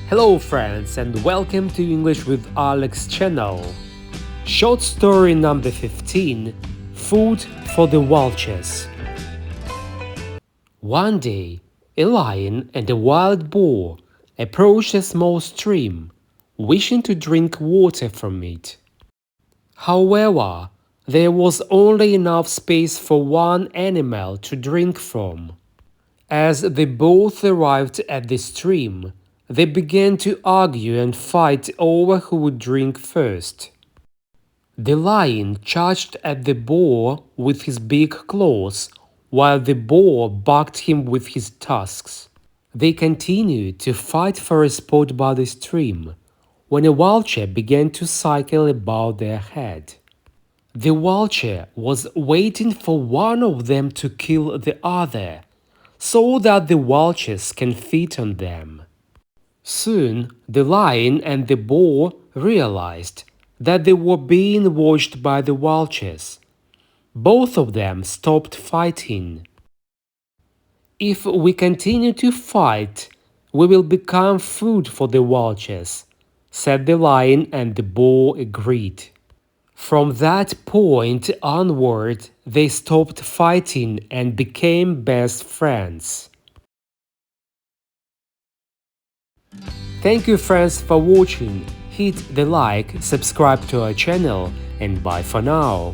Hello friends and welcome to English with Alex channel. Short story number 15, Food for the Vultures. One day, a lion and a wild boar approached a small stream, wishing to drink water from it. However, there was only enough space for one animal to drink from. As they both arrived at the stream, they began to argue and fight over who would drink first. The lion charged at the boar with his big claws, while the boar barked him with his tusks. They continued to fight for a spot by the stream, when a vulture began to cycle above their head. The vulture was waiting for one of them to kill the other, so that the vultures can feed on them. Soon, the lion and the boar realized that they were being watched by the vultures. Both of them stopped fighting. "If we continue to fight, we will become food for the vultures," said the lion, and the boar agreed. From that point onward, they stopped fighting and became best friends. Thank you friends for watching. Hit the like, subscribe to our channel, and bye for now.